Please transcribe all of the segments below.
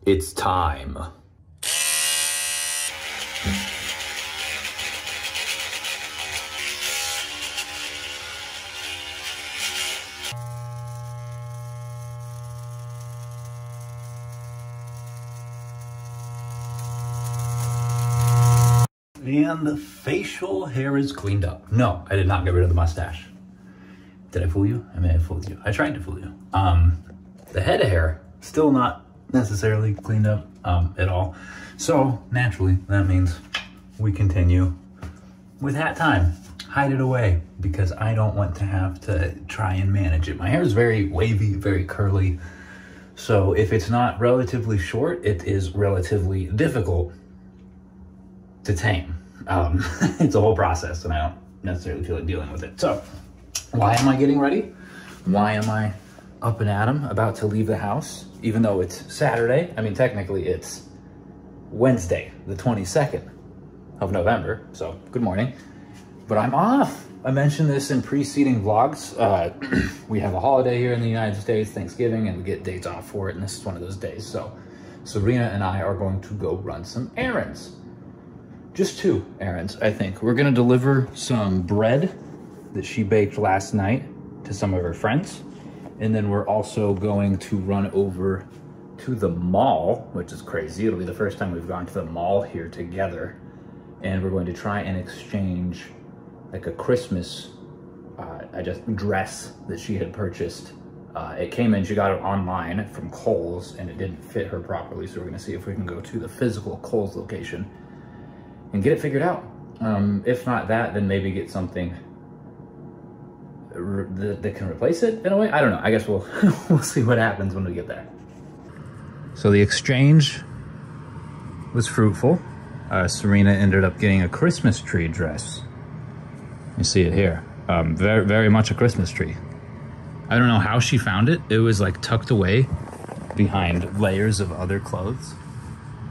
It's time. And the facial hair is cleaned up. No, I did not get rid of the mustache. Did I fool you? I may have fooled you. I tried to fool you. The head hair, still not necessarily cleaned up at all. So naturally, that means we continue with hat time. Hide it away because I don't want to have to try and manage it. My hair is very wavy, very curly. So if it's not relatively short, it is relatively difficult to tame. It's a whole process and I don't necessarily feel like dealing with it. So why am I getting ready? Why am I up and at 'em, about to leave the house, even though it's Saturday? I mean, technically it's Wednesday, the 22nd of November. So good morning, but I'm off. I mentioned this in preceding vlogs. We have a holiday here in the United States, Thanksgiving, and we get days off for it. And this is one of those days. So Serena and I are going to go run some errands. Just 2 errands, I think. We're gonna deliver some bread that she baked last night to some of her friends. And then we're also going to run over to the mall, which is crazy. It'll be the first time we've gone to the mall here together. And we're going to try and exchange like a Christmas dress that she had purchased. It came in, she got it online from Kohl's and it didn't fit her properly. So we're gonna see if we can go to the physical Kohl's location and get it figured out. If not that, then maybe get something that can replace it in a way. I don't know. I guess we'll we'll see what happens when we get there. So the exchange was fruitful. Serena ended up getting a Christmas tree dress. You see it here. Very, very much a Christmas tree. I don't know how she found it. It was like tucked away behind layers of other clothes.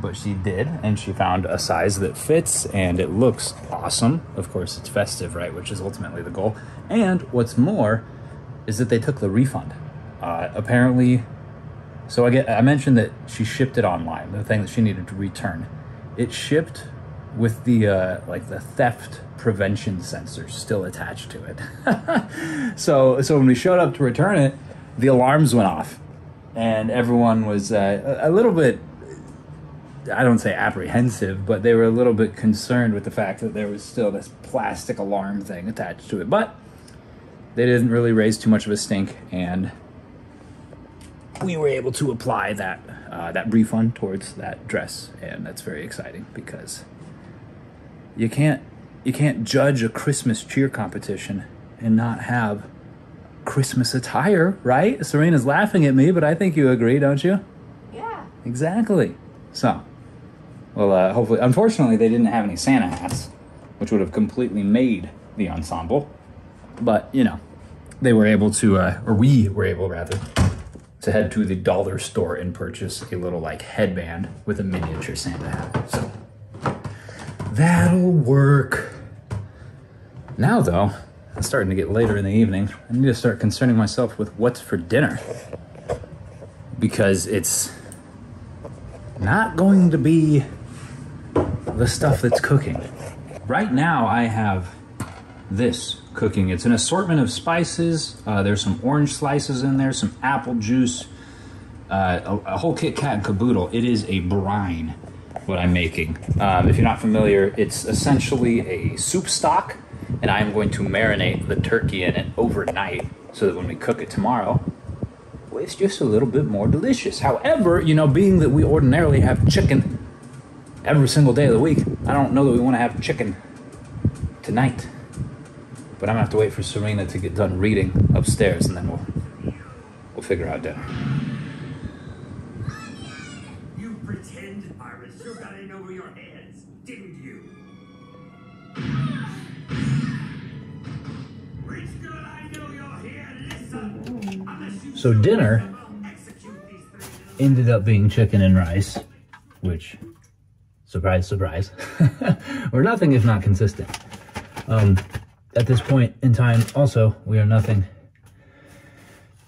But she did, and she found a size that fits, and it looks awesome. Of course, it's festive, right? Which is ultimately the goal. And what's more is that they took the refund. Apparently, so I mentioned that she shipped it online, the thing that she needed to return. It shipped with the like the theft prevention sensor still attached to it. So when we showed up to return it, the alarms went off, and everyone was a little bit, I don't say apprehensive, but they were a little bit concerned with the fact that there was still this plastic alarm thing attached to it. But they didn't really raise too much of a stink, and we were able to apply that that refund towards that dress, and that's very exciting because you can't judge a Christmas cheer competition and not have Christmas attire, right? Serena's laughing at me, but I think you agree, don't you? Yeah. Exactly. So, well, hopefully, unfortunately, they didn't have any Santa hats, which would have completely made the ensemble. But, you know, they were able to, or we were able, rather, to head to the dollar store and purchase a little, like, headband with a miniature Santa hat. So, that'll work. Now, though, it's starting to get later in the evening. I need to start concerning myself with what's for dinner. Because it's not going to be the stuff that's cooking. Right now I have this cooking. It's an assortment of spices. There's some orange slices in there, some apple juice, a whole Kit Kat and caboodle. It is a brine, what I'm making. If you're not familiar, it's essentially a soup stock, and I'm going to marinate the turkey in it overnight so that when we cook it tomorrow, it's just a little bit more delicious. However, you know, being that we ordinarily have chicken every single day of the week, I don't know that we want to have chicken tonight. But I'm gonna have to wait for Serena to get done reading upstairs, and then we'll figure out dinner. You pretend pirates sure got in over your heads, didn't you? Rich girl, I know you're here. Listen. So dinner ended up being chicken and rice, which, surprise, surprise, we're nothing if not consistent. At this point in time, also, we are nothing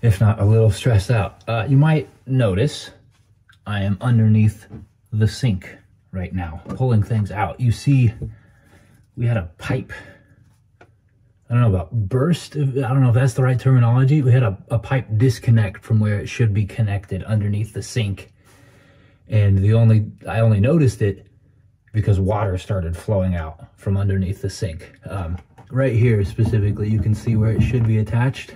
if not a little stressed out. You might notice I am underneath the sink right now, pulling things out. You see, we had a pipe. I don't know about burst. I don't know if that's the right terminology. We had a pipe disconnect from where it should be connected underneath the sink. And I only noticed it because water started flowing out from underneath the sink. Right here specifically, you can see where it should be attached.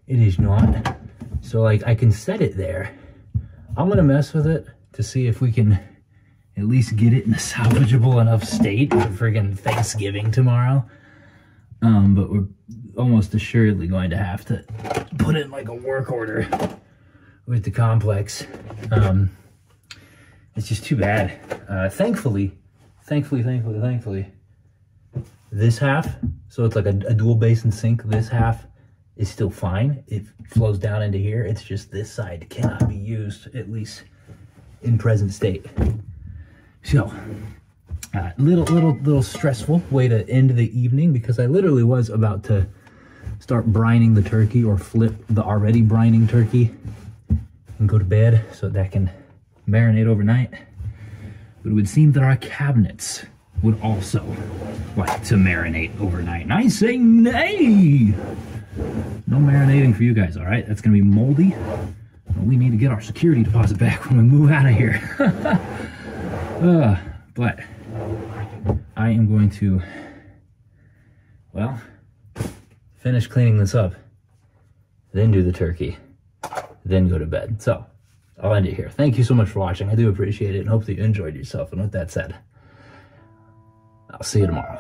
It is not. So like I can set it there. I'm gonna mess with it to see if we can at least get it in a salvageable enough state for friggin' Thanksgiving tomorrow. But we're almost assuredly going to have to put in like a work order with the complex. It's just too bad. Thankfully, this half, so it's like a dual basin sink, this half is still fine. It flows down into here. It's just this side cannot be used, at least in present state. So, little stressful way to end the evening, because I literally was about to start brining the turkey or flip the already brining turkey and go to bed so that can marinate overnight. But it would seem that our cabinets would also like to marinate overnight. And I say nay! No marinating for you guys, all right? That's gonna be moldy. We need to get our security deposit back when we move out of here. But I am going to, well, finish cleaning this up, then do the turkey, then go to bed. So I'll end it here. Thank you so much for watching. I do appreciate it and hope that you enjoyed yourself. And with that said, I'll see you tomorrow.